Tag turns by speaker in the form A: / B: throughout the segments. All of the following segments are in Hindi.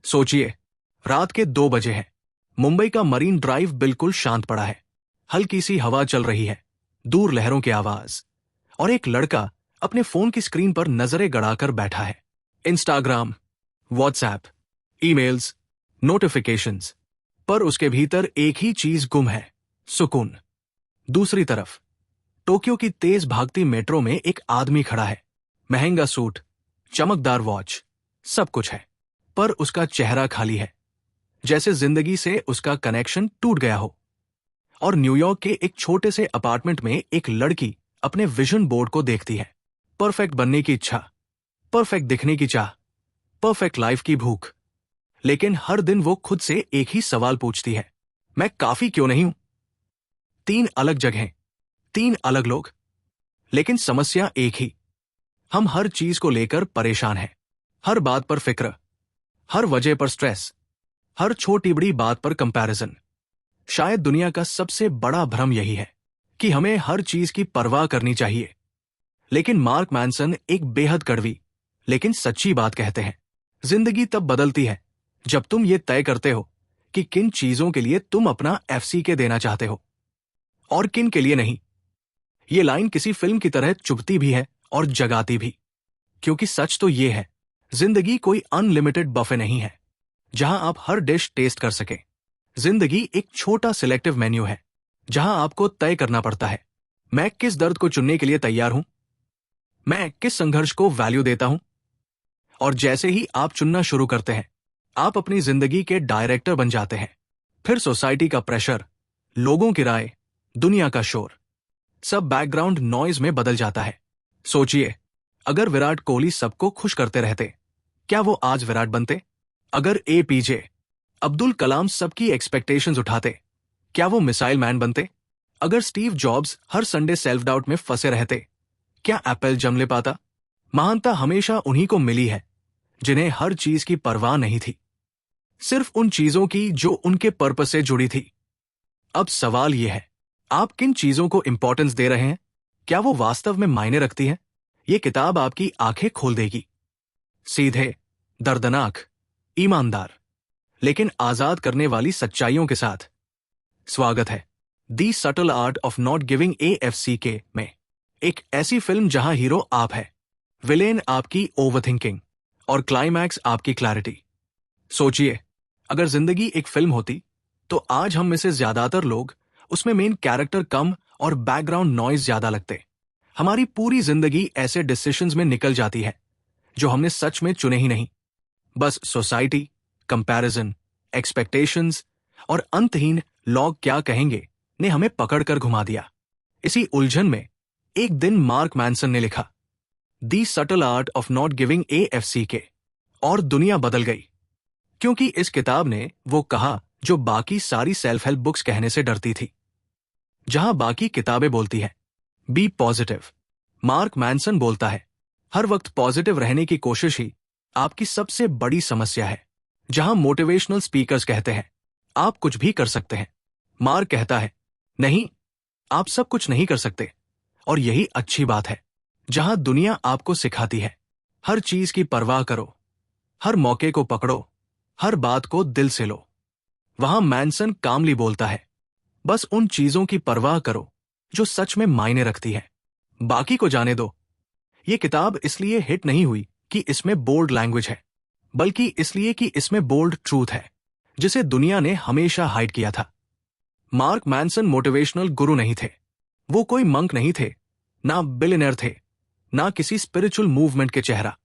A: सोचिए, रात के 2 बजे हैं। मुंबई का मरीन ड्राइव बिल्कुल शांत पड़ा है। हल्की सी हवा चल रही है, दूर लहरों की आवाज, और एक लड़का अपने फोन की स्क्रीन पर नजरें गड़ाकर बैठा है। इंस्टाग्राम, व्हाट्सएप, ईमेल्स, नोटिफिकेशंस, पर उसके भीतर एक ही चीज गुम है, सुकून। दूसरी तरफ टोक्यो की तेज भागती मेट्रो में एक आदमी खड़ा है। महंगा सूट, चमकदार वॉच, सब कुछ है, पर उसका चेहरा खाली है, जैसे जिंदगी से उसका कनेक्शन टूट गया हो। और न्यूयॉर्क के एक छोटे से अपार्टमेंट में एक लड़की अपने विजन बोर्ड को देखती है। परफेक्ट बनने की इच्छा, परफेक्ट दिखने की चाह, परफेक्ट लाइफ की भूख। लेकिन हर दिन वो खुद से एक ही सवाल पूछती है, मैं काफी क्यों नहीं हूं? 3 अलग जगहें, 3 अलग लोग, लेकिन समस्या एक ही। हम हर चीज को लेकर परेशान हैं। हर बात पर फिक्र, हर वजह पर स्ट्रेस, हर छोटी बड़ी बात पर कंपैरिजन। शायद दुनिया का सबसे बड़ा भ्रम यही है कि हमें हर चीज की परवाह करनी चाहिए। लेकिन मार्क मैनसन एक बेहद कड़वी लेकिन सच्ची बात कहते हैं, जिंदगी तब बदलती है जब तुम ये तय करते हो कि किन चीजों के लिए तुम अपना FCK देना चाहते हो और किन के लिए नहीं। ये लाइन किसी फिल्म की तरह चुभती भी है और जगाती भी, क्योंकि सच तो ये है, जिंदगी कोई अनलिमिटेड बफे नहीं है जहां आप हर डिश टेस्ट कर सके। जिंदगी एक छोटा सिलेक्टिव मेन्यू है जहां आपको तय करना पड़ता है, मैं किस दर्द को चुनने के लिए तैयार हूं, मैं किस संघर्ष को वैल्यू देता हूं। और जैसे ही आप चुनना शुरू करते हैं, आप अपनी जिंदगी के डायरेक्टर बन जाते हैं। फिर सोसाइटी का प्रेशर, लोगों की राय, दुनिया का शोर, सब बैकग्राउंड नॉइज में बदल जाता है। सोचिए, अगर विराट कोहली सबको खुश करते रहते, क्या वो आज विराट बनते? अगर APJ अब्दुल कलाम सबकी एक्सपेक्टेशंस उठाते, क्या वो मिसाइल मैन बनते? अगर स्टीव जॉब्स हर संडे सेल्फ डाउट में फंसे रहते, क्या एप्पल जम ले पाता? महानता हमेशा उन्हीं को मिली है जिन्हें हर चीज की परवाह नहीं थी, सिर्फ उन चीजों की जो उनके पर्पस से जुड़ी थी। अब सवाल यह है, आप किन चीजों को इंपॉर्टेंस दे रहे हैं? क्या वो वास्तव में मायने रखती है? ये किताब आपकी आंखें खोल देगी। सीधे, दर्दनाक, ईमानदार, लेकिन आजाद करने वाली सच्चाइयों के साथ। स्वागत है the subtle art of not giving AFCK में। एक ऐसी फिल्म जहां हीरो आप है, विलेन आपकी ओवरथिंकिंग और क्लाइमैक्स आपकी क्लैरिटी। सोचिए, अगर जिंदगी एक फिल्म होती तो आज हम में से ज्यादातर लोग उसमें मेन कैरेक्टर कम और बैकग्राउंड नॉइज ज्यादा लगते। हमारी पूरी जिंदगी ऐसे डिसीजंस में निकल जाती है जो हमने सच में चुने ही नहीं। बस सोसाइटी, कंपैरिजन, एक्सपेक्टेशंस और अंतहीन लोग क्या कहेंगे ने हमें पकड़कर घुमा दिया। इसी उलझन में एक दिन मार्क मैनसन ने लिखा the subtle art of not giving AFCK, और दुनिया बदल गई। क्योंकि इस किताब ने वो कहा जो बाकी सारी सेल्फ हेल्प बुक्स कहने से डरती थी। जहां बाकी किताबें बोलती है बी पॉजिटिव, मार्क मैनसन बोलता है हर वक्त पॉजिटिव रहने की कोशिश ही आपकी सबसे बड़ी समस्या है। जहां मोटिवेशनल स्पीकर्स कहते हैं आप कुछ भी कर सकते हैं, मार्क कहता है नहीं, आप सब कुछ नहीं कर सकते। और यही अच्छी बात है। जहां दुनिया आपको सिखाती है हर चीज की परवाह करो, हर मौके को पकड़ो, हर बात को दिल से लो, वहां मैनसन कामली बोलता है बस उन चीजों की परवाह करो जो सच में मायने रखती है, बाकी को जाने दो। ये किताब इसलिए हिट नहीं हुई कि इसमें बोल्ड लैंग्वेज है, बल्कि इसलिए कि इसमें बोल्ड ट्रूथ है जिसे दुनिया ने हमेशा हाइड किया था। मार्क मैनसन मोटिवेशनल गुरु नहीं थे, वो कोई मंक नहीं थे, ना बिलियनर थे, ना किसी स्पिरिचुअल मूवमेंट के चेहरा।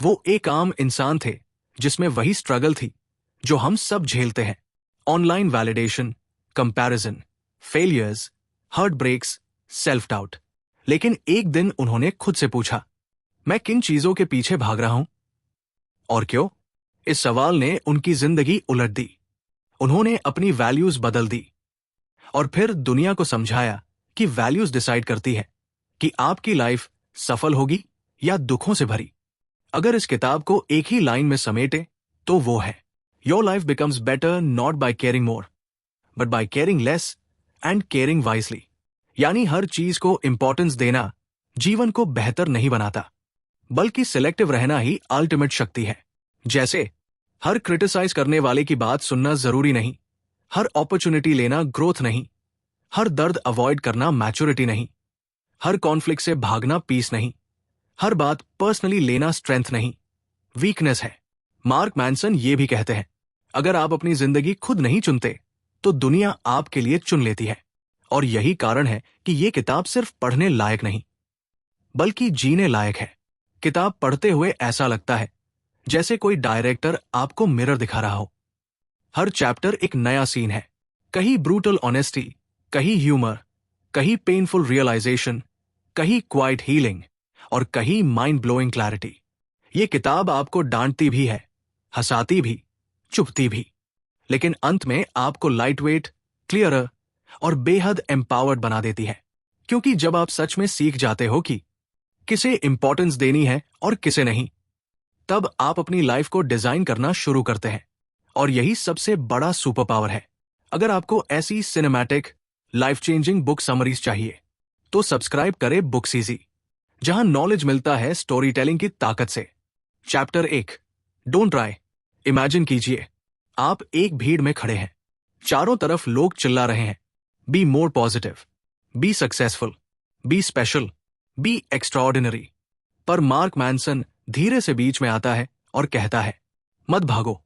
A: वो एक आम इंसान थे जिसमें वही स्ट्रगल थी जो हम सब झेलते हैं, online validation, comparison, failures, heart breaks, self doubt. लेकिन एक दिन उन्होंने खुद से पूछा, मैं किन चीजों के पीछे भाग रहा हूं और क्यों? इस सवाल ने उनकी जिंदगी उलट दी। उन्होंने अपनी वैल्यूज बदल दी और फिर दुनिया को समझाया कि वैल्यूज डिसाइड करती है कि आपकी लाइफ सफल होगी या दुखों से भरी। अगर इस किताब को एक ही लाइन में समेटे तो वो है, your life becomes better not by caring more but by caring less and caring wisely. यानी हर चीज को इंपॉर्टेंस देना जीवन को बेहतर नहीं बनाता, बल्कि सिलेक्टिव रहना ही अल्टीमेट शक्ति है। जैसे हर क्रिटिसाइज करने वाले की बात सुनना जरूरी नहीं, हर अपॉर्चुनिटी लेना ग्रोथ नहीं, हर दर्द अवॉइड करना मैच्योरिटी नहीं, हर कॉन्फ्लिक्ट से भागना पीस नहीं, हर बात पर्सनली लेना स्ट्रेंथ नहीं, वीकनेस है। मार्क मैनसन ये भी कहते हैं, अगर आप अपनी जिंदगी खुद नहीं चुनते तो दुनिया आपके लिए चुन लेती है। और यही कारण है कि ये किताब सिर्फ पढ़ने लायक नहीं बल्कि जीने लायक है। किताब पढ़ते हुए ऐसा लगता है जैसे कोई डायरेक्टर आपको मिरर दिखा रहा हो। हर चैप्टर एक नया सीन है, कहीं ब्रूटल ऑनेस्टी, कहीं ह्यूमर, कहीं पेनफुल रियलाइजेशन, कहीं क्वाइट हीलिंग और कहीं माइंड ब्लोइंग क्लैरिटी। ये किताब आपको डांटती भी है, हंसाती भी, चुभती भी, लेकिन अंत में आपको लाइटवेट, क्लियरर और बेहद एम्पावर्ड बना देती है। क्योंकि जब आप सच में सीख जाते हो कि किसे इंपॉर्टेंस देनी है और किसे नहीं, तब आप अपनी लाइफ को डिजाइन करना शुरू करते हैं। और यही सबसे बड़ा सुपर पावर है। अगर आपको ऐसी cinematic, life changing book summaries चाहिए तो सब्सक्राइब करें बुक्स इजी, जहां नॉलेज मिलता है स्टोरी टेलिंग की ताकत से। Chapter 1, don't try. इमेजिन कीजिए आप एक भीड़ में खड़े हैं, चारों तरफ लोग चिल्ला रहे हैं, be more positive, be successful, be special, be extraordinary. पर मार्क मैनसन धीरे से बीच में आता है और कहता है, मत भागो,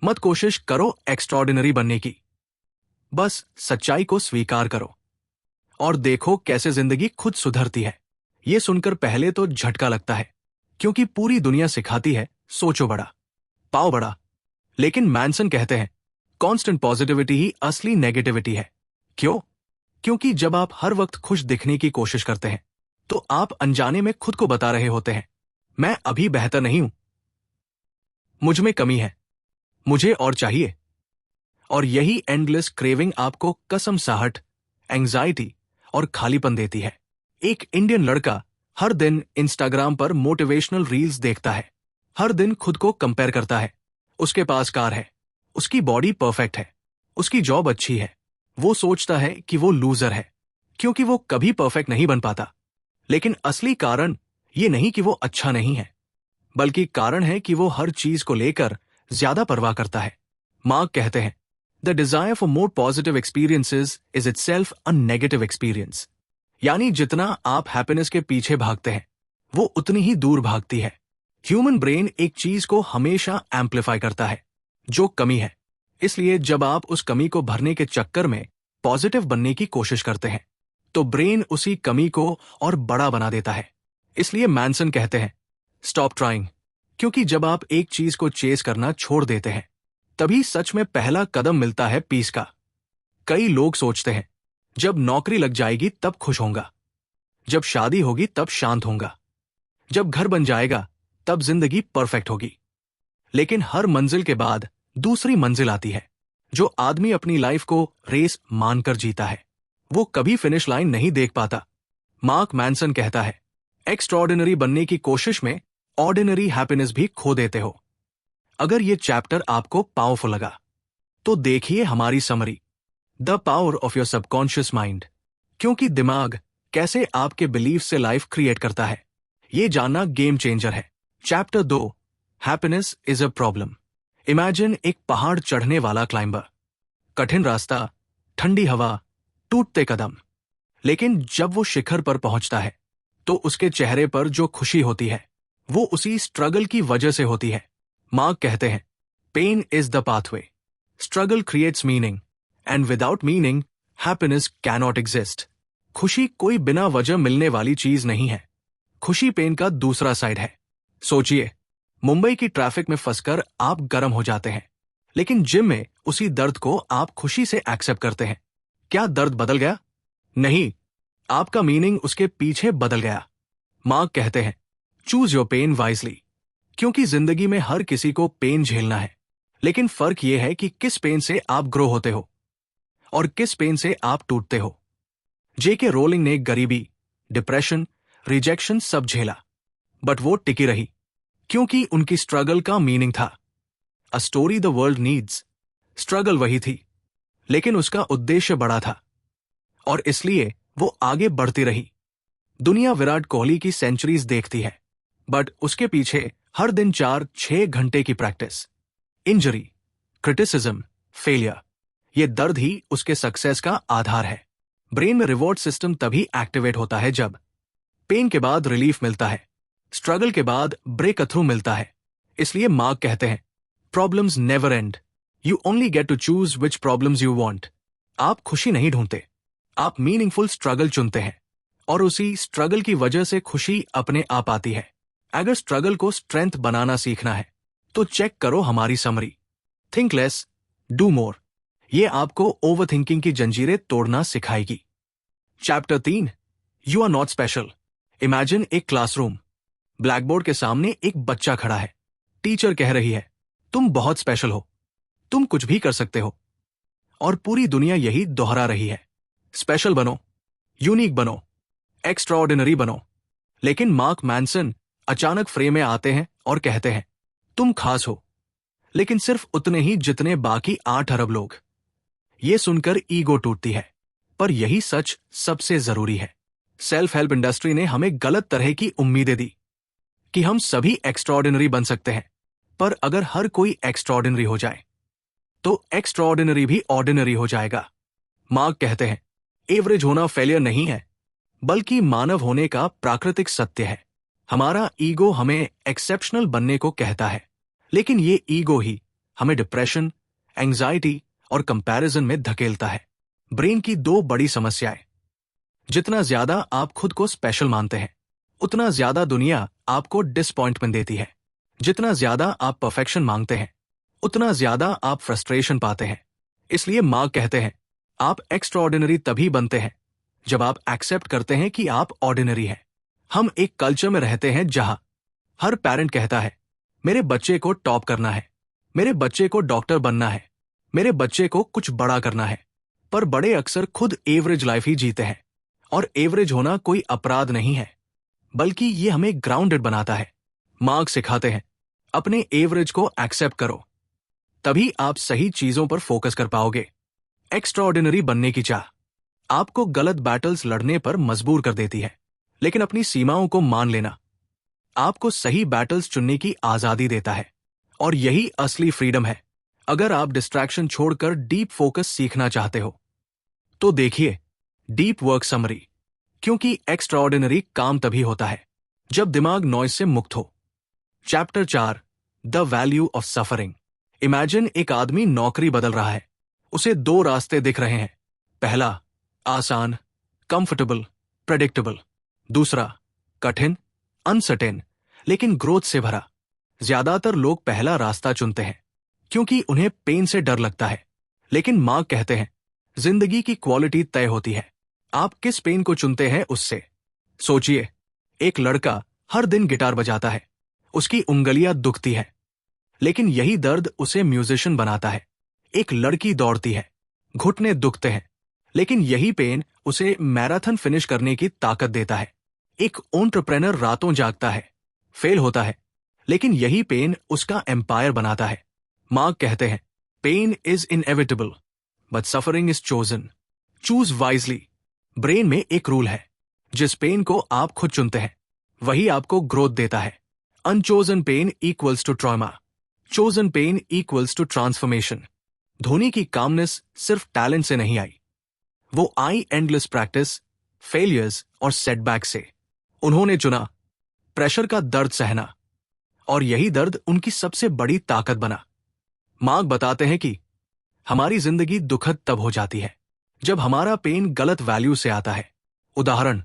A: मत कोशिश करो एक्स्ट्राऑर्डिनरी बनने की, बस सच्चाई को स्वीकार करो और देखो कैसे जिंदगी खुद सुधरती है। यह सुनकर पहले तो झटका लगता है, क्योंकि पूरी दुनिया सिखाती है सोचो बड़ा, पाओ बड़ा। लेकिन मैनसन कहते हैं कांस्टेंट पॉजिटिविटी ही असली नेगेटिविटी है। क्यों? क्योंकि जब आप हर वक्त खुश दिखने की कोशिश करते हैं तो आप अनजाने में खुद को बता रहे होते हैं, मैं अभी बेहतर नहीं हूं, मुझ में कमी है, मुझे और चाहिए। और यही एंडलेस क्रेविंग आपको कसमसाहट, एंजाइटी और खालीपन देती है। एक इंडियन लड़का हर दिन इंस्टाग्राम पर मोटिवेशनल रील्स देखता है, हर दिन खुद को कंपेयर करता है। उसके पास कार है, उसकी बॉडी परफेक्ट है, उसकी जॉब अच्छी है। वो सोचता है कि वो लूजर है क्योंकि वो कभी परफेक्ट नहीं बन पाता। लेकिन असली कारण ये नहीं कि वो अच्छा नहीं है, बल्कि कारण है कि वो हर चीज को लेकर ज्यादा परवाह करता है। मार्क कहते हैं, the desire for more positive experiences is itself a negative experience. यानी जितना आप हैप्पीनेस के पीछे भागते हैं वो उतनी ही दूर भागती है। ह्यूमन ब्रेन एक चीज को हमेशा एम्पलीफाई करता है, जो कमी है। इसलिए जब आप उस कमी को भरने के चक्कर में पॉजिटिव बनने की कोशिश करते हैं तो ब्रेन उसी कमी को और बड़ा बना देता है। इसलिए मैनसन कहते हैं, स्टॉप ट्राइंग। क्योंकि जब आप एक चीज को चेस करना छोड़ देते हैं तभी सच में पहला कदम मिलता है पीस का। कई लोग सोचते हैं जब नौकरी लग जाएगी तब खुश होऊंगा, जब शादी होगी तब शांत होऊंगा, जब घर बन जाएगा तब जिंदगी परफेक्ट होगी। लेकिन हर मंजिल के बाद दूसरी मंजिल आती है। जो आदमी अपनी लाइफ को रेस मानकर जीता है वो कभी फिनिश लाइन नहीं देख पाता। मार्क मैनसन कहता है, एक्स्ट्राऑर्डिनरी बनने की कोशिश में ऑर्डिनरी हैप्पीनेस भी खो देते हो। अगर ये चैप्टर आपको पावरफुल लगा तो देखिए हमारी summary, the power of your subconscious mind. क्योंकि दिमाग कैसे आपके बिलीफ से लाइफ क्रिएट करता है, ये जानना गेम चेंजर है। Chapter 2, happiness is a problem. Imagine एक पहाड़ चढ़ने वाला क्लाइंबर, कठिन रास्ता, ठंडी हवा, टूटते कदम। लेकिन जब वो शिखर पर पहुंचता है तो उसके चेहरे पर जो खुशी होती है वो उसी स्ट्रगल की वजह से होती है। मार्क कहते हैं, pain is the pathway, struggle creates meaning and without meaning happiness cannot exist. खुशी कोई बिना वजह मिलने वाली चीज नहीं है, खुशी पेन का दूसरा साइड है। सोचिए, मुंबई की ट्रैफिक में फंसकर आप गर्म हो जाते हैं, लेकिन जिम में उसी दर्द को आप खुशी से एक्सेप्ट करते हैं। क्या दर्द बदल गया? नहीं, आपका मीनिंग उसके पीछे बदल गया। मार्क कहते हैं, चूज योर पेन वाइजली। क्योंकि जिंदगी में हर किसी को पेन झेलना है, लेकिन फर्क यह है कि किस पेन से आप ग्रो होते हो और किस पेन से आप टूटते हो। जेके रोलिंग ने गरीबी, डिप्रेशन, रिजेक्शन सब झेला, बट वो टिकी रही क्योंकि उनकी स्ट्रगल का मीनिंग था। A story the world needs. Struggle वही थी, लेकिन उसका उद्देश्य बड़ा था और इसलिए वो आगे बढ़ती रही। दुनिया विराट कोहली की सेंचुरीज देखती है, बट उसके पीछे हर दिन 4-6 घंटे की प्रैक्टिस। इंजरी, क्रिटिसिज्म, फेलियर, ये दर्द ही उसके सक्सेस का आधार है। ब्रेन में रिवॉर्ड सिस्टम तभी एक्टिवेट होता है जब पेन के बाद रिलीफ मिलता है, स्ट्रगल के बाद ब्रेक थ्रू मिलता है। इसलिए मार्क कहते हैं, problems never end, you only get to choose which problems you want. आप खुशी नहीं ढूंढते, आप मीनिंगफुल स्ट्रगल चुनते हैं, और उसी स्ट्रगल की वजह से खुशी अपने आप आती है। अगर स्ट्रगल को स्ट्रेंथ बनाना सीखना है तो चेक करो हमारी summary. Think less, do more. ये आपको ओवर थिंकिंग की जंजीरें तोड़ना सिखाएगी। Chapter 3, you are not special. Imagine एक क्लासरूम, ब्लैकबोर्ड के सामने एक बच्चा खड़ा है। टीचर कह रही है, तुम बहुत स्पेशल हो, तुम कुछ भी कर सकते हो। और पूरी दुनिया यही दोहरा रही है, स्पेशल बनो, यूनिक बनो, एक्स्ट्राऑर्डिनरी बनो। लेकिन मार्क मैनसन अचानक फ्रेम में आते हैं और कहते हैं, तुम खास हो, लेकिन सिर्फ उतने ही जितने बाकी 8 अरब लोग। ये सुनकर ईगो टूटती है, पर यही सच सबसे जरूरी है। सेल्फ हेल्प इंडस्ट्री ने हमें गलत तरह की उम्मीदें दी कि हम सभी एक्स्ट्राऑर्डिनरी बन सकते हैं, पर अगर हर कोई एक्स्ट्राऑर्डिनरी हो जाए तो एक्स्ट्राऑर्डिनरी भी ऑर्डिनरी हो जाएगा। मार्क कहते हैं, एवरेज होना फेलियर नहीं है, बल्कि मानव होने का प्राकृतिक सत्य है। हमारा ईगो हमें एक्सेप्शनल बनने को कहता है, लेकिन ये ईगो ही हमें डिप्रेशन, एंजाइटी और कंपैरिजन में धकेलता है। ब्रेन की 2 बड़ी समस्याएं, जितना ज्यादा आप खुद को स्पेशल मानते हैं, उतना ज्यादा दुनिया आपको डिसअपॉइंटमेंट देती है। जितना ज्यादा आप परफेक्शन मांगते हैं, उतना ज्यादा आप फ्रस्ट्रेशन पाते हैं। इसलिए मार्क कहते हैं, आप एक्स्ट्राऑर्डिनरी तभी बनते हैं जब आप एक्सेप्ट करते हैं कि आप ऑर्डिनरी हैं। हम एक कल्चर में रहते हैं जहां हर पेरेंट कहता है, मेरे बच्चे को टॉप करना है, मेरे बच्चे को डॉक्टर बनना है, मेरे बच्चे को कुछ बड़ा करना है। पर बड़े अक्सर खुद एवरेज लाइफ ही जीते हैं। और एवरेज होना कोई अपराध नहीं है, बल्कि ये हमें ग्राउंडेड बनाता है। मार्क सिखाते हैं, अपने एवरेज को एक्सेप्ट करो, तभी आप सही चीजों पर फोकस कर पाओगे। एक्स्ट्राऑर्डिनरी बनने की चाह आपको गलत बैटल्स लड़ने पर मजबूर कर देती है, लेकिन अपनी सीमाओं को मान लेना आपको सही बैटल्स चुनने की आजादी देता है। और यही असली फ्रीडम है। अगर आप डिस्ट्रैक्शन छोड़कर डीप फोकस सीखना चाहते हो तो देखिए डीप वर्क समरी, क्योंकि एक्स्ट्राऑर्डिनरी काम तभी होता है जब दिमाग नॉइज से मुक्त हो। Chapter 4, the value of suffering. Imagine एक आदमी नौकरी बदल रहा है। उसे 2 रास्ते दिख रहे हैं। पहला, आसान, कंफर्टेबल, प्रेडिक्टेबल। दूसरा, कठिन, अनसर्टेन, लेकिन ग्रोथ से भरा। ज्यादातर लोग पहला रास्ता चुनते हैं क्योंकि उन्हें पेन से डर लगता है। लेकिन मार्क कहते हैं, जिंदगी की क्वालिटी तय होती है आप किस पेन को चुनते हैं उससे। सोचिए, एक लड़का हर दिन गिटार बजाता है, उसकी उंगलियां दुखती है, लेकिन यही दर्द उसे म्यूजिशियन बनाता है। एक लड़की दौड़ती है, घुटने दुखते हैं, लेकिन यही पेन उसे मैराथन फिनिश करने की ताकत देता है। एक एंटरप्रेन्योर रातों जागता है, फेल होता है, लेकिन यही पेन उसका एम्पायर बनाता है। मार्क कहते हैं, pain is inevitable but suffering is chosen, choose wisely. Brain में एक रूल है, जिस पेन को आप खुद चुनते हैं वही आपको ग्रोथ देता है। Unchosen pain equals to trauma, chosen pain equals to transformation. Dhoni की कामनेस सिर्फ टैलेंट से नहीं आई, वो आई एंडलेस प्रैक्टिस, फेलियर्स और सेटबैक से। उन्होंने चुना प्रेशर का दर्द सहना, और यही दर्द उनकी सबसे बड़ी ताकत बना। मार्क बताते हैं कि हमारी जिंदगी दुखद तब हो जाती है जब हमारा पेन गलत वैल्यू से आता है। उदाहरण,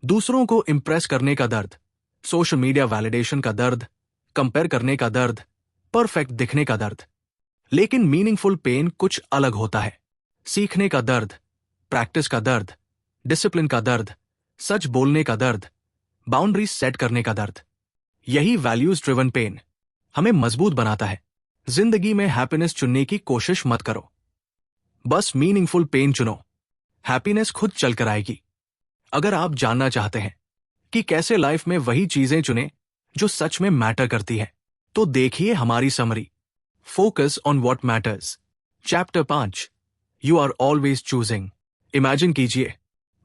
A: दूसरों को इंप्रेस करने का दर्द, सोशल मीडिया वैलिडेशन का दर्द, कंपेयर करने का दर्द, परफेक्ट दिखने का दर्द। लेकिन मीनिंगफुल पेन कुछ अलग होता है। सीखने का दर्द, प्रैक्टिस का दर्द, डिसिप्लिन का दर्द, सच बोलने का दर्द, बाउंड्रीज सेट करने का दर्द। यही वैल्यूज ड्रिवन पेन हमें मजबूत बनाता है। जिंदगी में हैप्पीनेस चुनने की कोशिश मत करो, बस मीनिंगफुल पेन चुनो। हैप्पीनेस खुद चलकर आएगी। अगर आप जानना चाहते हैं कि कैसे लाइफ में वही चीजें चुने जो सच में मैटर करती है, तो देखिए हमारी summary, focus on what matters. Chapter 5, you are always choosing. Imagine कीजिए,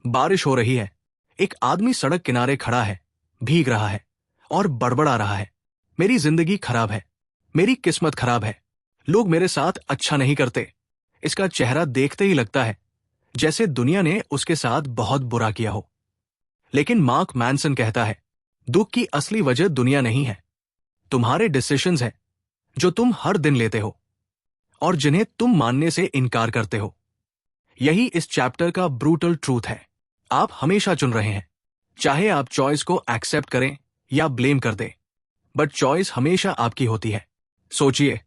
A: बारिश हो रही है, एक आदमी सड़क किनारे खड़ा है, भीग रहा है और बड़बड़ा रहा है, मेरी जिंदगी खराब है, मेरी किस्मत खराब है, लोग मेरे साथ अच्छा नहीं करते। इसका चेहरा देखते ही लगता है जैसे दुनिया ने उसके साथ बहुत बुरा किया हो। लेकिन मार्क मैनसन कहता है, दुख की असली वजह दुनिया नहीं है, तुम्हारे डिसीजंस हैं जो तुम हर दिन लेते हो और जिन्हें तुम मानने से इनकार करते हो। यही इस चैप्टर का ब्रूटल ट्रूथ है। आप हमेशा चुन रहे हैं, चाहे आप चॉइस को एक्सेप्ट करें या ब्लेम कर दें, बट चॉइस हमेशा आपकी होती है। सोचिए,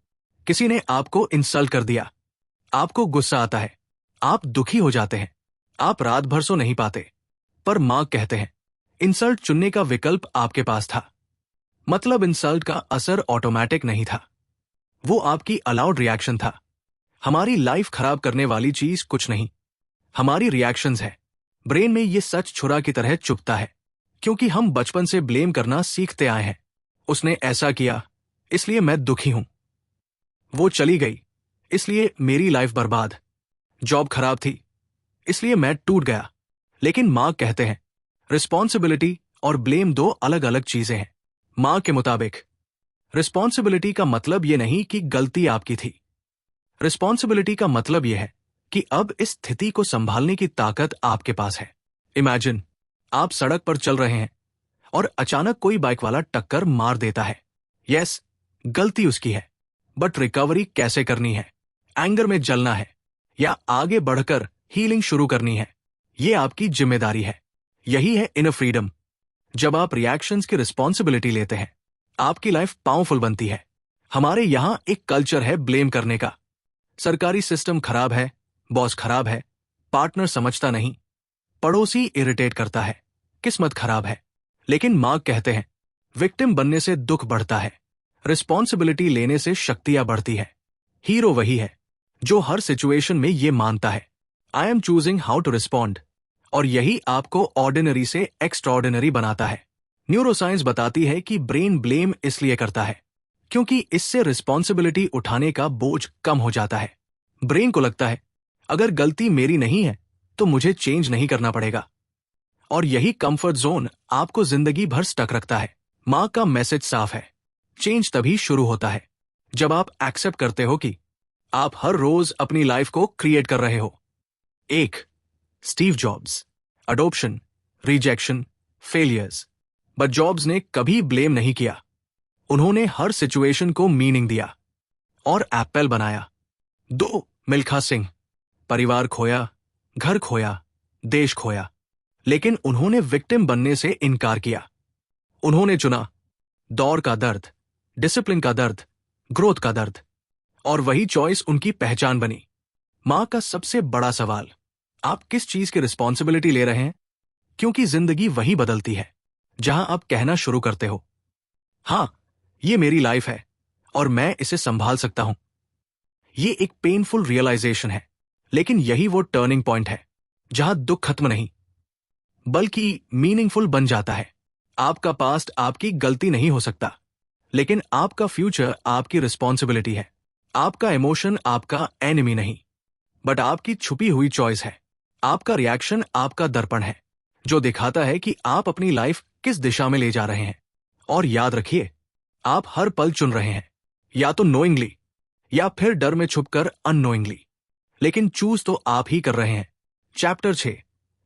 A: किसी ने आपको इंसल्ट कर दिया, आपको गुस्सा आता है, आप दुखी हो जाते हैं, आप रात भर सो नहीं पाते, पर मार्क कहते हैं इंसल्ट चुनने का विकल्प आपके पास था। मतलब इंसल्ट का असर ऑटोमेटिक नहीं था, वो आपकी अलाउड रिएक्शन था। हमारी लाइफ खराब करने वाली चीज कुछ नहीं, हमारी रिएक्शंस है। ब्रेन में ये सच छुरा की तरह चुभता है, क्योंकि हम बचपन से ब्लेम करना सीखते आए हैं। उसने ऐसा किया इसलिए मैं दुखी हूं, वो चली गई इसलिए मेरी लाइफ बर्बाद, जॉब खराब थी इसलिए मैं टूट गया। लेकिन मार्क कहते हैं रिस्पॉन्सिबिलिटी और ब्लेम दो अलग अलग चीजें हैं। मार्क के मुताबिक रिस्पॉन्सिबिलिटी का मतलब यह नहीं कि गलती आपकी थी। रिस्पॉन्सिबिलिटी का मतलब यह है कि अब इस स्थिति को संभालने की ताकत आपके पास है। इमेजिन, आप सड़क पर चल रहे हैं और अचानक कोई बाइक वाला टक्कर मार देता है। यस, गलती उसकी है, बट रिकवरी कैसे करनी है, एंगर में जलना है या आगे बढ़कर हीलिंग शुरू करनी है, ये आपकी जिम्मेदारी है। यही है इनर फ्रीडम। जब आप रिएक्शंस की रिस्पॉन्सिबिलिटी लेते हैं, आपकी लाइफ पावरफुल बनती है। हमारे यहां एक कल्चर है ब्लेम करने का। सरकारी सिस्टम खराब है, बॉस खराब है, पार्टनर समझता नहीं, पड़ोसी इरिटेट करता है, किस्मत खराब है। लेकिन मार्क कहते हैं विक्टिम बनने से दुख बढ़ता है, रिस्पॉन्सिबिलिटी लेने से शक्तियां बढ़ती है। हीरो वही है जो हर सिचुएशन में ये मानता है I am choosing how to respond, और यही आपको ऑर्डिनरी से एक्स्ट्राऑर्डिनरी बनाता है। न्यूरोसाइंस बताती है कि ब्रेन ब्लेम इसलिए करता है क्योंकि इससे रिस्पॉन्सिबिलिटी उठाने का बोझ कम हो जाता है। ब्रेन को लगता है अगर गलती मेरी नहीं है तो मुझे चेंज नहीं करना पड़ेगा, और यही कंफर्ट जोन आपको जिंदगी भर स्टक रखता है। माँ का मैसेज साफ है, चेंज तभी शुरू होता है जब आप एक्सेप्ट करते हो कि आप हर रोज अपनी लाइफ को क्रिएट कर रहे हो। 1. Steve jobs, adoption, rejection, failures. But jobs ने कभी ब्लेम नहीं किया, उन्होंने हर सिचुएशन को मीनिंग दिया और एप्पल बनाया। 2. मिल्खा सिंह, परिवार खोया, घर खोया, देश खोया, लेकिन उन्होंने विक्टिम बनने से इनकार किया। उन्होंने चुना दौर का दर्द, डिसिप्लिन का दर्द, ग्रोथ का दर्द, और वही चॉइस उनकी पहचान बनी। मां का सबसे बड़ा सवाल, आप किस चीज की रिस्पॉन्सिबिलिटी ले रहे हैं? क्योंकि जिंदगी वही बदलती है जहां आप कहना शुरू करते हो हां, ये मेरी लाइफ है और मैं इसे संभाल सकता हूं। ये एक पेनफुल रियलाइजेशन है, लेकिन यही वो टर्निंग पॉइंट है जहां दुख खत्म नहीं बल्कि मीनिंगफुल बन जाता है। आपका पास्ट आपकी गलती नहीं हो सकता, लेकिन आपका फ्यूचर आपकी रिस्पॉन्सिबिलिटी है। आपका इमोशन आपका एनिमी नहीं, बट आपकी छुपी हुई चॉइस है। आपका रिएक्शन आपका दर्पण है जो दिखाता है कि आप अपनी लाइफ किस दिशा में ले जा रहे हैं। और याद रखिए, आप हर पल चुन रहे हैं, या तो नोइंगली या फिर डर में छुपकर अननोइंगली, लेकिन चूज तो आप ही कर रहे हैं। Chapter 6,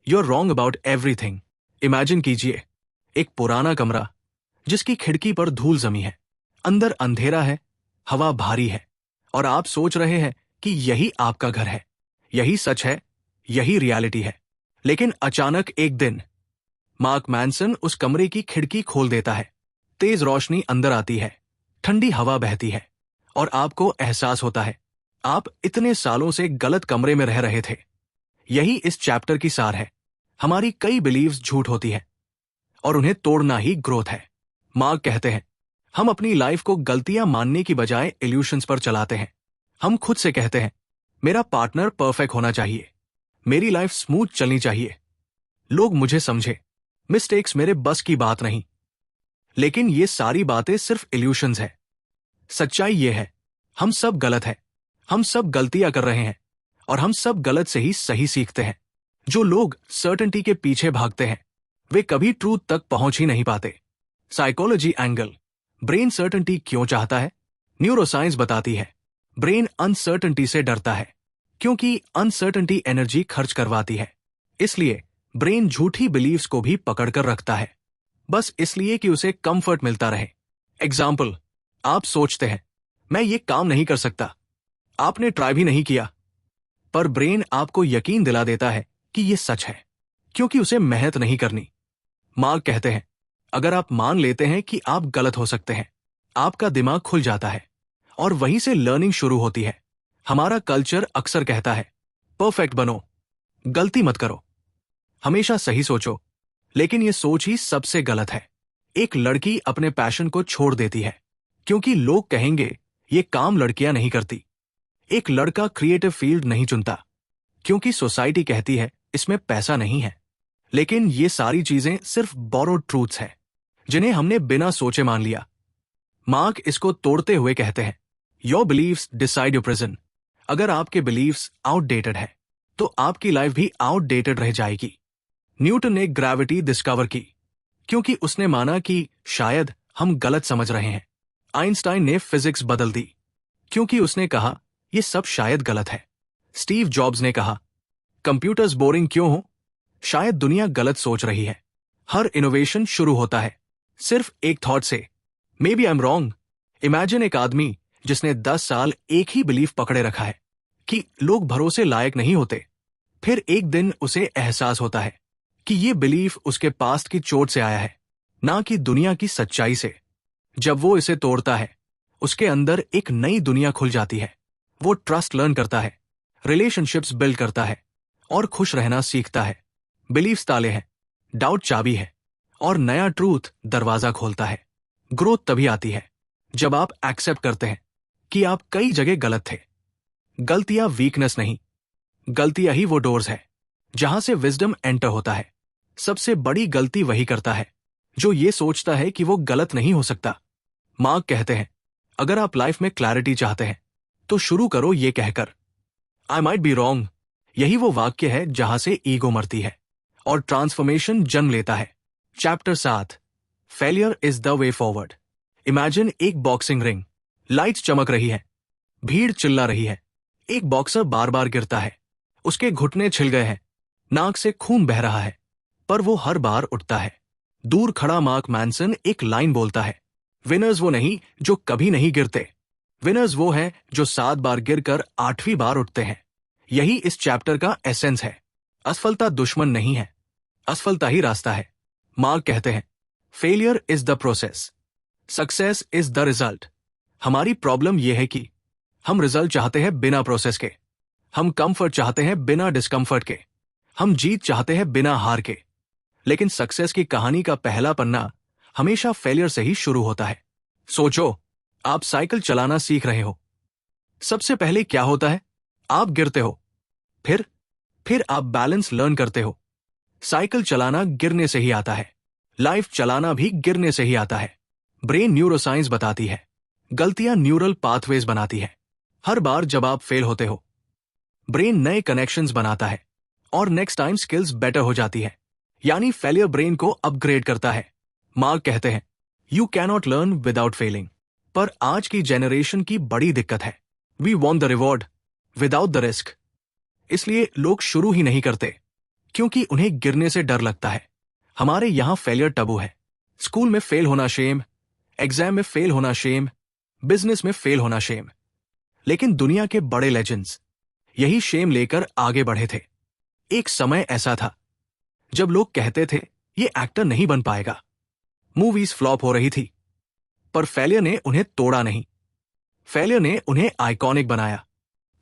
A: you are wrong about everything. Imagine कीजिए एक पुराना कमरा जिसकी खिड़की पर धूल जमी है, अंदर अंधेरा है, हवा भारी है, और आप सोच रहे हैं कि यही आपका घर है, यही सच है, यही रियलिटी है। लेकिन अचानक एक दिन मार्क मैनसन उस कमरे की खिड़की खोल देता है। तेज रोशनी अंदर आती है, ठंडी हवा बहती है, और आपको एहसास होता है आप इतने सालों से गलत कमरे में रह रहे थे। यही इस चैप्टर की सार है। हमारी कई बिलीव्स झूठ होती है और उन्हें तोड़ना ही ग्रोथ है। मार्क कहते हैं हम अपनी लाइफ को गलतियां मानने की बजाय इल्यूशंस पर चलाते हैं। हम खुद से कहते हैं मेरा पार्टनर परफेक्ट होना चाहिए, मेरी लाइफ स्मूथ चलनी चाहिए, लोग मुझे समझे, मिस्टेक्स मेरे बस की बात नहीं। लेकिन ये सारी बातें सिर्फ इल्यूशंस है। सच्चाई ये है हम सब गलत हैं, हम सब गलतियां कर रहे हैं, और हम सब गलत से ही सही सीखते हैं। जो लोग सर्टेनिटी के पीछे भागते हैं वे कभी ट्रूथ तक पहुंच ही नहीं पाते। साइकोलॉजी एंगल, ब्रेन सर्टेनिटी क्यों चाहता है? न्यूरोसाइंस बताती है ब्रेन अनसर्टेनिटी से डरता है क्योंकि अनसर्टेनिटी एनर्जी खर्च करवाती है। इसलिए ब्रेन झूठी बिलीव्स को भी पकड़कर रखता है, बस इसलिए कि उसे कंफर्ट मिलता रहे। एग्जाम्पल, आप सोचते हैं मैं ये काम नहीं कर सकता, आपने ट्राई भी नहीं किया, पर ब्रेन आपको यकीन दिला देता है कि ये सच है क्योंकि उसे मेहनत नहीं करनी। मार्क कहते हैं, अगर आप मान लेते हैं कि आप गलत हो सकते हैं, आपका दिमाग खुल जाता है और वहीं से लर्निंग शुरू होती है। हमारा कल्चर अक्सर कहता है, परफेक्ट बनो, गलती मत करो, हमेशा सही सोचो, लेकिन यह सोच ही सबसे गलत है। एक लड़की अपने पैशन को छोड़ देती है क्योंकि लोग कहेंगे ये काम लड़कियां नहीं करती। एक लड़का क्रिएटिव फील्ड नहीं चुनता क्योंकि सोसाइटी कहती है इसमें पैसा नहीं है। लेकिन ये सारी चीजें सिर्फ बोरोड ट्रूथ्स हैं जिन्हें हमने बिना सोचे मान लिया। मार्क इसको तोड़ते हुए कहते हैं, your beliefs decide your present. अगर आपके बिलीव्स आउटडेटेड है तो आपकी लाइफ भी आउटडेटेड रह जाएगी। न्यूटन ने ग्रेविटी डिस्कवर की क्योंकि उसने माना कि शायद हम गलत समझ रहे हैं। आइंस्टाइन ने फिजिक्स बदल दी क्योंकि उसने कहा यह सब शायद गलत है। स्टीव जॉब्स ने कहा कंप्यूटर्स बोरिंग क्यों हो, शायद दुनिया गलत सोच रही है। हर इनोवेशन शुरू होता है सिर्फ एक थॉट से, maybe I am wrong. Imagine एक आदमी जिसने 10 साल एक ही बिलीफ पकड़े रखा है कि लोग भरोसे लायक नहीं होते। फिर एक दिन उसे एहसास होता है कि ये बिलीफ उसके पास्ट की चोट से आया है, ना कि दुनिया की सच्चाई से। जब वो इसे तोड़ता है, उसके अंदर एक नई दुनिया खुल जाती है। वो ट्रस्ट लर्न करता है, रिलेशनशिप्स बिल्ड करता है और खुश रहना सीखता है। बिलीफ्स ताले हैं, डाउट चाबी है और नया ट्रूथ दरवाजा खोलता है। ग्रोथ तभी आती है जब आप एक्सेप्ट करते हैं कि आप कई जगह गलत थे। गलतियां वीकनेस नहीं, गलतियां ही वो डोर्स है जहां से विजडम एंटर होता है। सबसे बड़ी गलती वही करता है जो ये सोचता है कि वो गलत नहीं हो सकता। मार्क कहते हैं, अगर आप लाइफ में क्लैरिटी चाहते हैं तो शुरू करो ये कहकर, आई माइट बी रॉन्ग। यही वो वाक्य है जहां से ईगो मरती है और ट्रांसफॉर्मेशन जन्म लेता है। Chapter 7, failure is the way forward. Imagine एक बॉक्सिंग रिंग, लाइट्स चमक रही है, भीड़ चिल्ला रही है। एक बॉक्सर बार बार गिरता है, उसके घुटने छिल गए हैं, नाक से खून बह रहा है, पर वो हर बार उठता है। दूर खड़ा मार्क मैनसन एक लाइन बोलता है, विनर्स वो नहीं जो कभी नहीं गिरते, विनर्स वो हैं जो 7 बार गिरकर 8वीं बार उठते हैं। यही इस चैप्टर का एसेंस है। असफलता दुश्मन नहीं है, असफलता ही रास्ता है। मार्क कहते हैं, failure is the process, success is the result. हमारी प्रॉब्लम यह है कि हम रिजल्ट चाहते हैं बिना प्रोसेस के, हम कंफर्ट चाहते हैं बिना डिस्कंफर्ट के, हम जीत चाहते हैं बिना हार के। लेकिन सक्सेस की कहानी का पहला पन्ना हमेशा फेलियर से ही शुरू होता है। सोचो, आप साइकिल चलाना सीख रहे हो। सबसे पहले क्या होता है? आप गिरते हो, फिर आप बैलेंस लर्न करते हो। साइकिल चलाना गिरने से ही आता है, लाइफ चलाना भी गिरने से ही आता है। ब्रेन न्यूरोसाइंस बताती है, गलतियां न्यूरल पाथवेज बनाती है। हर बार जब आप फेल होते हो, ब्रेन नए कनेक्शंस बनाता है और नेक्स्ट टाइम स्किल्स बेटर हो जाती है। यानी फेलियर ब्रेन को अपग्रेड करता है। मार्क कहते हैं, you cannot learn without failing. पर आज की जेनरेशन की बड़ी दिक्कत है, we want the reward without the risk. इसलिए लोग शुरू ही नहीं करते क्योंकि उन्हें गिरने से डर लगता है। हमारे यहां फेलियर टबू है। स्कूल में फेल होना शेम, एग्जाम में फेल होना शेम, बिजनेस में फेल होना शेम। लेकिन दुनिया के बड़े लेजेंड्स यही शेम लेकर आगे बढ़े थे। एक समय ऐसा था जब लोग कहते थे ये एक्टर नहीं बन पाएगा। मूवीज फ्लॉप हो रही थी, पर फेलियर ने उन्हें तोड़ा नहीं। फेलियर ने उन्हें आइकॉनिक बनाया।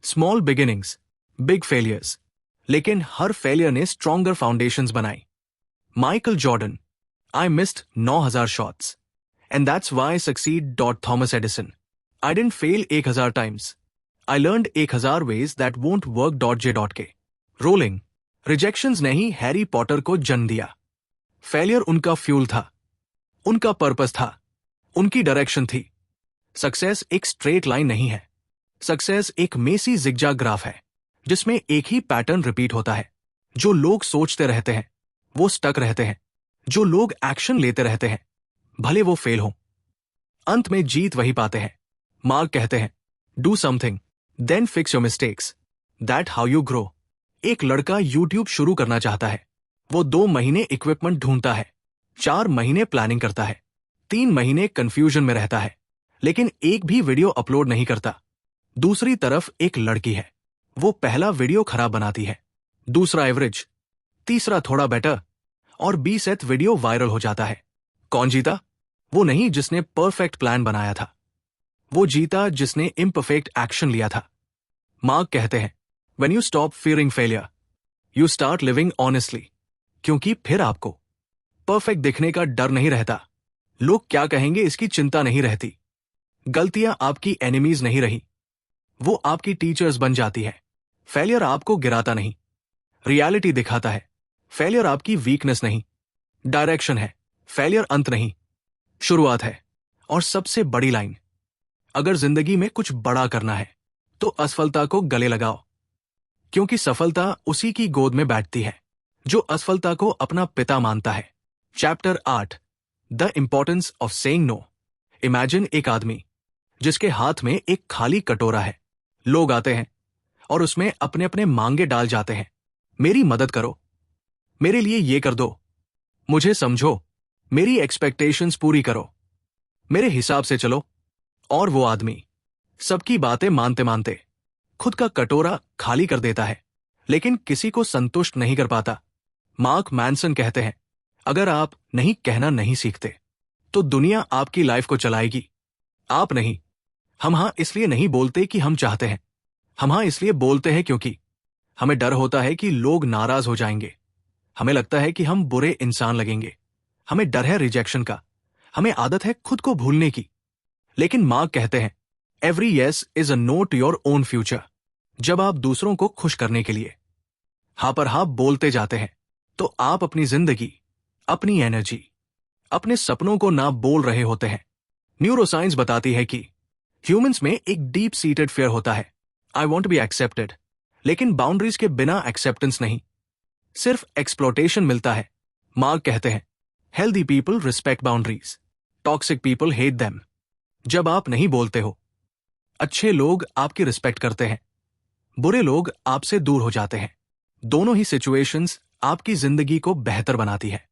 A: स्मॉल बिगिनिंग्स, बिग फेलियर्स, लेकिन हर फेलियर ने स्ट्रॉन्गर फाउंडेशंस बनाई। Michael Jordan, I missed 9000 shots and that's why I succeed. Thomas Edison, I didn't fail 1000 times, I learned 1000 ways that won't work. के. रोलिंग, रिजेक्शंस ने ही हैरी पॉटर को जन्म दिया। फेलियर उनका फ्यूल था, उनका पर्पस था, उनकी डायरेक्शन थी। सक्सेस एक स्ट्रेट लाइन नहीं है, सक्सेस एक मेसी जिगजैग ग्राफ है जिसमें एक ही पैटर्न रिपीट होता है। जो लोग सोचते रहते हैं वो स्टक रहते हैं, जो लोग एक्शन लेते रहते हैं भले वो फेल हो, अंत में जीत वही पाते हैं। मार्क कहते हैं, do something then fix your mistakes, that how you grow. एक लड़का यूट्यूब शुरू करना चाहता है। वो 2 महीने इक्विपमेंट ढूंढता है, 4 महीने प्लानिंग करता है, 3 महीने कंफ्यूजन में रहता है, लेकिन एक भी वीडियो अपलोड नहीं करता। दूसरी तरफ एक लड़की है, वो पहला वीडियो खराब बनाती है, दूसरा एवरेज, तीसरा थोड़ा बेटर, और 20th वीडियो वायरल हो जाता है। कौन जीता? वो नहीं जिसने परफेक्ट प्लान बनाया था, वो जीता जिसने इम्परफेक्ट एक्शन लिया था। मार्क कहते हैं, When you stop fearing failure, you start living honestly। क्योंकि फिर आपको परफेक्ट दिखने का डर नहीं रहता, लोग क्या कहेंगे इसकी चिंता नहीं रहती, गलतियां आपकी एनिमीज नहीं रही, वो आपकी टीचर्स बन जाती है। फेलियर आपको गिराता नहीं, रियलिटी दिखाता है। फेलियर आपकी वीकनेस नहीं, डायरेक्शन है। फेलियर अंत नहीं, शुरुआत है। और सबसे बड़ी लाइन, अगर जिंदगी में कुछ बड़ा करना है तो असफलता को गले लगाओ, क्योंकि सफलता उसी की गोद में बैठती है जो असफलता को अपना पिता मानता है। Chapter 8, the importance of saying no. Imagine एक आदमी जिसके हाथ में एक खाली कटोरा है। लोग आते हैं और उसमें अपने अपने मांगे डाल जाते हैं। मेरी मदद करो, मेरे लिए ये कर दो, मुझे समझो, मेरी एक्सपेक्टेशंस पूरी करो, मेरे हिसाब से चलो। और वो आदमी सबकी बातें मानते मानते खुद का कटोरा खाली कर देता है, लेकिन किसी को संतुष्ट नहीं कर पाता। मार्क मैनसन कहते हैं, अगर आप नहीं कहना नहीं सीखते तो दुनिया आपकी लाइफ को चलाएगी, आप नहीं। हम हाँ इसलिए नहीं बोलते कि हम चाहते हैं, हम हाँ इसलिए बोलते हैं क्योंकि हमें डर होता है कि लोग नाराज हो जाएंगे, हमें लगता है कि हम बुरे इंसान लगेंगे, हमें डर है रिजेक्शन का, हमें आदत है खुद को भूलने की। लेकिन मार्क कहते हैं, every yes is a no to your own future. जब आप दूसरों को खुश करने के लिए हाँ पर हाँ बोलते जाते हैं तो आप अपनी जिंदगी, अपनी एनर्जी, अपने सपनों को ना बोल रहे होते हैं। न्यूरोसाइंस बताती है कि ह्यूमंस में एक डीप सीटेड फियर होता है, आई वॉन्ट बी एक्सेप्टेड। लेकिन बाउंड्रीज के बिना एक्सेप्टेंस नहीं, सिर्फ एक्सप्लॉटेशन मिलता है। मार्क कहते हैं, healthy people respect boundaries, toxic people hate them. जब आप नहीं बोलते हो, अच्छे लोग आपकी रिस्पेक्ट करते हैं, बुरे लोग आपसे दूर हो जाते हैं। दोनों ही सिचुएशंस आपकी जिंदगी को बेहतर बनाती है।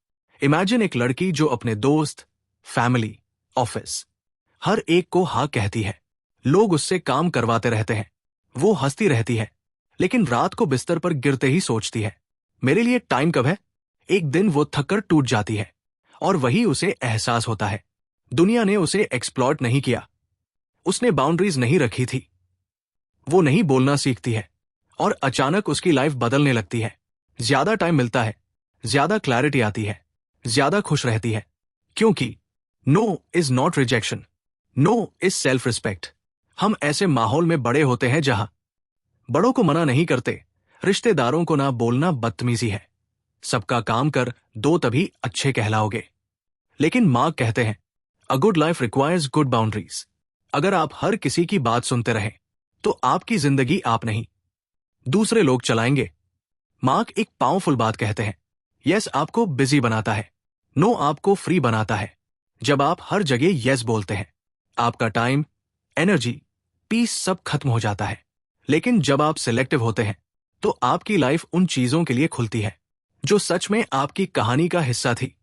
A: इमेजिन एक लड़की जो अपने दोस्त, फैमिली, ऑफिस, हर एक को हाँ कहती है। लोग उससे काम करवाते रहते हैं, वो हंसती रहती है, लेकिन रात को बिस्तर पर गिरते ही सोचती है, मेरे लिए टाइम कब है। एक दिन वो थककर टूट जाती है और वही उसे एहसास होता है, दुनिया ने उसे एक्सप्लॉइट नहीं किया, उसने बाउंड्रीज नहीं रखी थी। वो नहीं बोलना सीखती है और अचानक उसकी लाइफ बदलने लगती है। ज्यादा टाइम मिलता है, ज्यादा क्लैरिटी आती है, ज्यादा खुश रहती है, क्योंकि no is not rejection, no is self respect. हम ऐसे माहौल में बड़े होते हैं जहां बड़ों को मना नहीं करते, रिश्तेदारों को ना बोलना बदतमीजी है, सबका काम कर दो तभी अच्छे कहलाओगे। लेकिन मार्क कहते हैं, a good life requires good boundaries. अगर आप हर किसी की बात सुनते रहें तो आपकी जिंदगी आप नहीं, दूसरे लोग चलाएंगे। मार्क एक पावरफुल बात कहते हैं, यस आपको बिजी बनाता है, नो आपको फ्री बनाता है। जब आप हर जगह यस बोलते हैं, आपका टाइम, एनर्जी, पीस सब खत्म हो जाता है। लेकिन जब आप सिलेक्टिव होते हैं तो आपकी लाइफ उन चीजों के लिए खुलती है जो सच में आपकी कहानी का हिस्सा थी।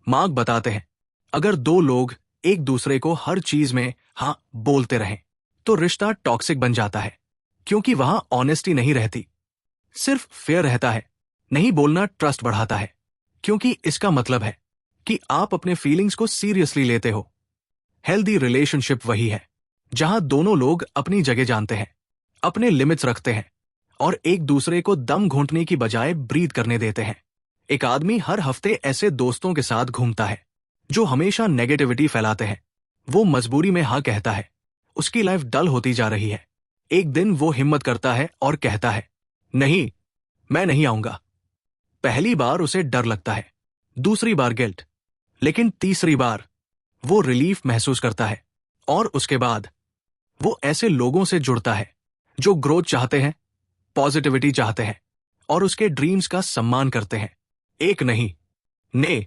A: मार्क बताते हैं, अगर 2 लोग एक दूसरे को हर चीज में हाँ बोलते रहें तो रिश्ता टॉक्सिक बन जाता है, क्योंकि वहां ऑनेस्टी नहीं रहती, सिर्फ फेयर रहता है। नहीं बोलना ट्रस्ट बढ़ाता है, क्योंकि इसका मतलब है कि आप अपने फीलिंग्स को सीरियसली लेते हो। हेल्दी रिलेशनशिप वही है जहां दोनों लोग अपनी जगह जानते हैं, अपने लिमिट्स रखते हैं और एक दूसरे को दम घोंटने की बजाय ब्रीथ करने देते हैं। एक आदमी हर हफ्ते ऐसे दोस्तों के साथ घूमता है जो हमेशा नेगेटिविटी फैलाते हैं। वो मजबूरी में हाँ कहता है, उसकी लाइफ डल होती जा रही है। एक दिन वो हिम्मत करता है और कहता है, नहीं मैं नहीं आऊंगा। पहली बार उसे डर लगता है, दूसरी बार गिल्ट, लेकिन तीसरी बार वो रिलीफ महसूस करता है। और उसके बाद वो ऐसे लोगों से जुड़ता है जो ग्रोथ चाहते हैं, पॉजिटिविटी चाहते हैं और उसके ड्रीम्स का सम्मान करते हैं। एक नहीं, ने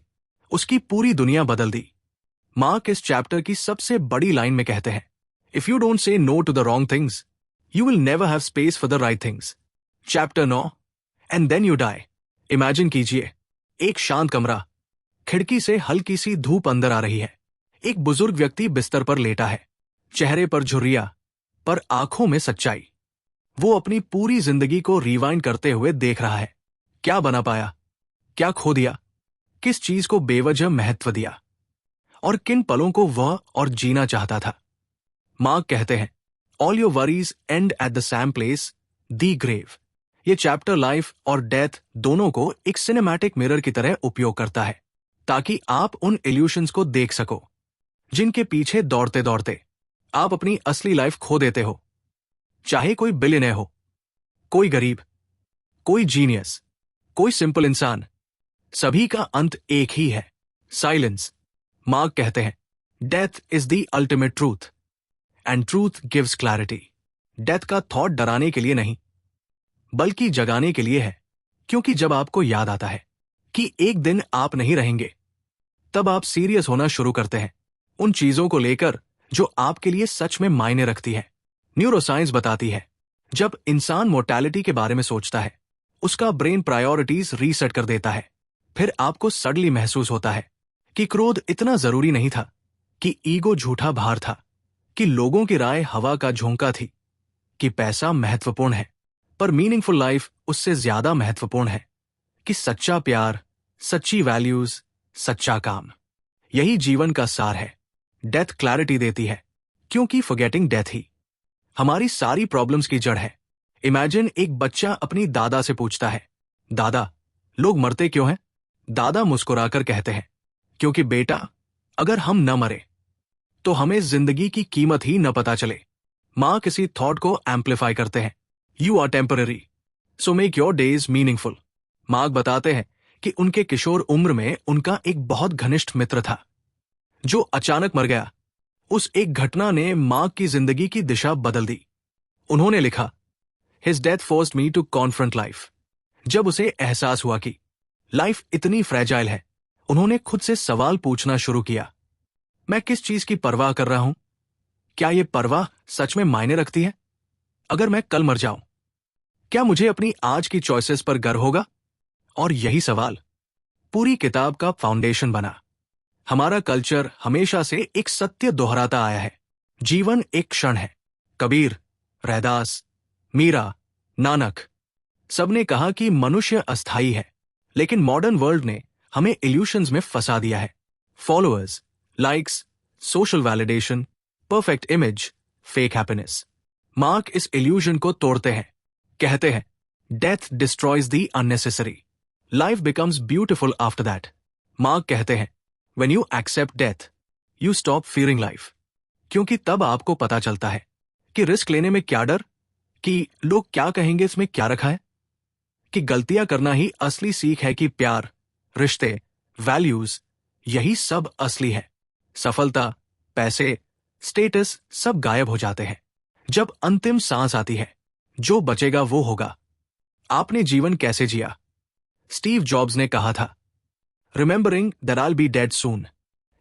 A: उसकी पूरी दुनिया बदल दी। मार्क इस चैप्टर की सबसे बड़ी लाइन में कहते हैं, if you don't say no to the wrong things You will never have space for the right things. Chapter 9. And then you die. Imagine कीजिए, एक शांत कमरा, खिड़की से हल्की सी धूप अंदर आ रही है। एक बुजुर्ग व्यक्ति बिस्तर पर लेटा है, चेहरे पर झुर्रियां, पर आंखों में सच्चाई। वो अपनी पूरी जिंदगी को रिवाइंड करते हुए देख रहा है। क्या बना पाया, क्या खो दिया, किस चीज को बेवजह महत्व दिया, और किन पलों को वह और जीना चाहता था। मार्क कहते हैं, all your worries end at the same place, the grave. ये चैप्टर लाइफ और डेथ दोनों को एक सिनेमैटिक मिरर की तरह उपयोग करता है, ताकि आप उन इल्यूशंस को देख सको जिनके पीछे दौड़ते दौड़ते आप अपनी असली लाइफ खो देते हो। चाहे कोई बिलियनर हो, कोई गरीब, कोई जीनियस, कोई सिंपल इंसान, सभी का अंत एक ही है, साइलेंस। मार्क कहते हैं, death is the ultimate truth and truth gives clarity. Death का थॉट डराने के लिए नहीं, बल्कि जगाने के लिए है, क्योंकि जब आपको याद आता है कि एक दिन आप नहीं रहेंगे, तब आप सीरियस होना शुरू करते हैं उन चीजों को लेकर जो आपके लिए सच में मायने रखती है। न्यूरोसाइंस बताती है, जब इंसान मोर्टैलिटी के बारे में सोचता है, उसका ब्रेन प्रायोरिटीज रीसेट कर देता है। फिर आपको सडनली महसूस होता है कि क्रोध इतना जरूरी नहीं था, कि ईगो झूठा भार था, कि लोगों की राय हवा का झोंका थी, कि पैसा महत्वपूर्ण है पर मीनिंगफुल लाइफ उससे ज्यादा महत्वपूर्ण है, कि सच्चा प्यार, सच्ची वैल्यूज, सच्चा काम, यही जीवन का सार है। डेथ क्लैरिटी देती है, क्योंकि फॉरगेटिंग डेथ ही हमारी सारी प्रॉब्लम्स की जड़ है। इमेजिन एक बच्चा अपनी दादा से पूछता है, दादा, लोग मरते क्यों हैं? दादा मुस्कुराकर कहते हैं, क्योंकि बेटा, अगर हम न मरे तो हमें जिंदगी की कीमत ही न पता चले। मां किसी थॉट को एम्पलीफाई करते हैं, you are temporary, so make your days meaningful. Mark बताते हैं कि उनके किशोर उम्र में उनका एक बहुत घनिष्ठ मित्र था, जो अचानक मर गया। उस एक घटना ने मार्क की जिंदगी की दिशा बदल दी। उन्होंने लिखा, his death forced me to confront life. जब उसे एहसास हुआ कि लाइफ इतनी फ्रेजाइल है, उन्होंने खुद से सवाल पूछना शुरू किया, मैं किस चीज की परवाह कर रहा हूं? क्या यह परवाह सच में मायने रखती है? अगर मैं कल मर जाऊं, क्या मुझे अपनी आज की चॉइसेस पर गर्व होगा? और यही सवाल पूरी किताब का फाउंडेशन बना। हमारा कल्चर हमेशा से एक सत्य दोहराता आया है, जीवन एक क्षण है। कबीर, रैदास, मीरा, नानक, सबने कहा कि मनुष्य अस्थायी है, लेकिन मॉडर्न वर्ल्ड ने हमें इल्यूशंस में फंसा दिया है। Followers, likes, social validation, perfect image, fake happiness. Mark इस इल्यूजन को तोड़ते हैं, कहते हैं, death destroys the unnecessary, life becomes beautiful after that. Mark कहते हैं, when you accept death, you stop fearing life, क्योंकि तब आपको पता चलता है कि रिस्क लेने में क्या डर, कि लोग क्या कहेंगे इसमें क्या रखा है, कि गलतियां करना ही असली सीख है, कि प्यार, रिश्ते, वैल्यूज, यही सब असली है। सफलता, पैसे, स्टेटस सब गायब हो जाते हैं। जब अंतिम सांस आती है, जो बचेगा वो होगा आपने जीवन कैसे जिया। स्टीव जॉब्स ने कहा था, remembering that I will be dead soon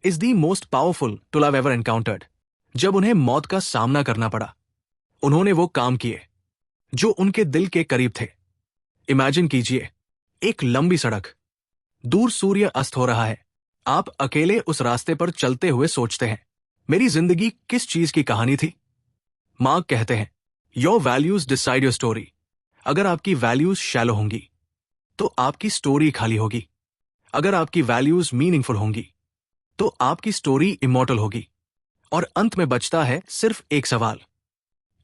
A: is the most powerful tool I have ever encountered. जब उन्हें मौत का सामना करना पड़ा, उन्होंने वो काम किए जो उनके दिल के करीब थे। इमेजिन कीजिए, एक लंबी सड़क, दूर सूर्य अस्त हो रहा है, आप अकेले उस रास्ते पर चलते हुए सोचते हैं, मेरी जिंदगी किस चीज की कहानी थी? मार्क कहते हैं, your values decide your story. अगर आपकी वैल्यूज शैलो होंगी, तो आपकी स्टोरी खाली होगी। अगर आपकी वैल्यूज मीनिंगफुल होंगी, तो आपकी स्टोरी इमॉर्टल होगी। और अंत में बचता है सिर्फ एक सवाल,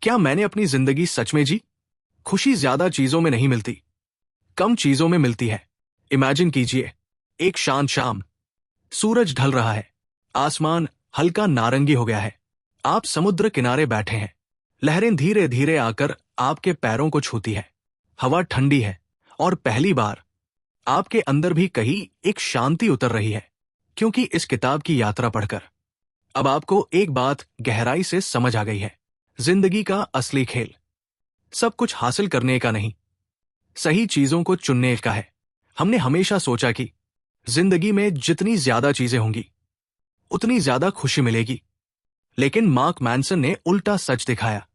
A: क्या मैंने अपनी जिंदगी सच में जी? खुशी ज्यादा चीजों में नहीं मिलती, कम चीजों में मिलती है। इमेजिन कीजिए, एक शांत शाम, सूरज ढल रहा है, आसमान हल्का नारंगी हो गया है, आप समुद्र किनारे बैठे हैं, लहरें धीरे धीरे आकर आपके पैरों को छूती है, हवा ठंडी है, और पहली बार आपके अंदर भी कहीं एक शांति उतर रही है, क्योंकि इस किताब की यात्रा पढ़कर अब आपको एक बात गहराई से समझ आ गई है, जिंदगी का असली खेल सब कुछ हासिल करने का नहीं, सही चीजों को चुनने का है। हमने हमेशा सोचा कि जिंदगी में जितनी ज्यादा चीजें होंगी, उतनी ज्यादा खुशी मिलेगी, लेकिन मार्क मैनसन ने उल्टा सच दिखाया।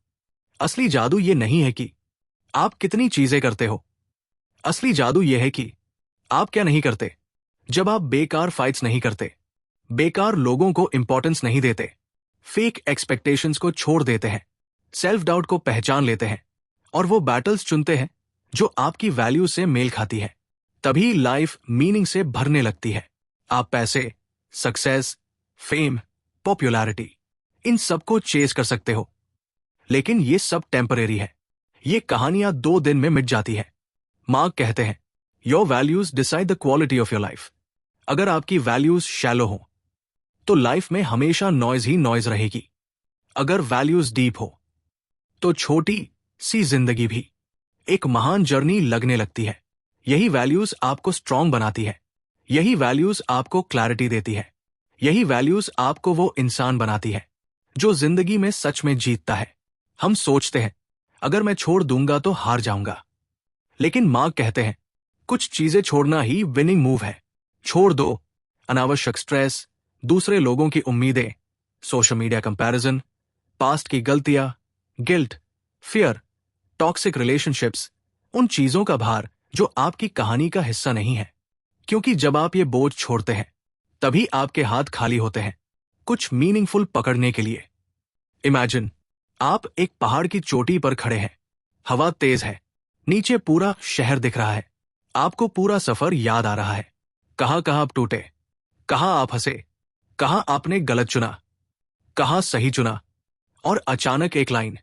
A: असली जादू ये नहीं है कि आप कितनी चीजें करते हो। असली जादू ये है कि आप क्या नहीं करते। जब आप बेकार फाइट्स नहीं करते, बेकार लोगों को इंपॉर्टेंस नहीं देते, फेक एक्सपेक्टेशंस को छोड़ देते हैं, सेल्फ डाउट को पहचान लेते हैं और वो बैटल्स चुनते हैं जो आपकी वैल्यू से मेल खाती है, तभी लाइफ मीनिंग से भरने लगती है। आप पैसे, सक्सेस, फेम, पॉपुलैरिटी, इन सबको चेस कर सकते हो, लेकिन ये सब टेम्परेरी है। ये कहानियां 2 दिन में मिट जाती है। मार्क कहते हैं, your values decide the quality of your life. अगर आपकी वैल्यूज शैलो हो तो लाइफ में हमेशा नॉइज ही नॉइज रहेगी। अगर वैल्यूज डीप हो तो छोटी सी जिंदगी भी एक महान जर्नी लगने लगती है। यही वैल्यूज आपको स्ट्रांग बनाती है। यही वैल्यूज आपको क्लैरिटी देती है। यही वैल्यूज आपको वो इंसान बनाती है जो जिंदगी में सच में जीतता है। हम सोचते हैं, अगर मैं छोड़ दूंगा तो हार जाऊंगा, लेकिन मार्क कहते हैं, कुछ चीजें छोड़ना ही विनिंग मूव है। छोड़ दो अनावश्यक स्ट्रेस, दूसरे लोगों की उम्मीदें, सोशल मीडिया कंपैरिजन, पास्ट की गलतियां, गिल्ट, फियर, टॉक्सिक रिलेशनशिप्स, उन चीजों का भार जो आपकी कहानी का हिस्सा नहीं है। क्योंकि जब आप ये बोझ छोड़ते हैं, तभी आपके हाथ खाली होते हैं कुछ मीनिंगफुल पकड़ने के लिए। इमेजिन, आप एक पहाड़ की चोटी पर खड़े हैं। हवा तेज है, नीचे पूरा शहर दिख रहा है। आपको पूरा सफर याद आ रहा है। कहां कहां आप टूटे, कहां आप हंसे, कहां आपने गलत चुना, कहां सही चुना। और अचानक एक लाइन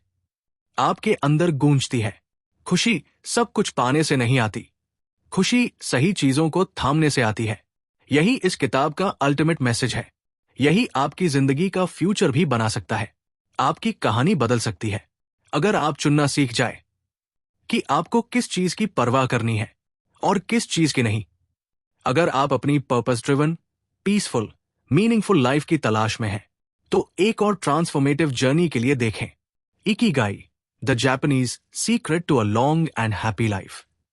A: आपके अंदर गूंजती है, खुशी सब कुछ पाने से नहीं आती, खुशी सही चीजों को थामने से आती है। यही इस किताब का अल्टीमेट मैसेज है। यही आपकी जिंदगी का फ्यूचर भी बना सकता है। आपकी कहानी बदल सकती है अगर आप चुनना सीख जाए कि आपको किस चीज की परवाह करनी है और किस चीज की नहीं। अगर आप अपनी purpose driven, peaceful, meaningful life की तलाश में हैं, तो एक और ट्रांसफॉर्मेटिव जर्नी के लिए देखें Ikigai, the Japanese secret to a long and happy life.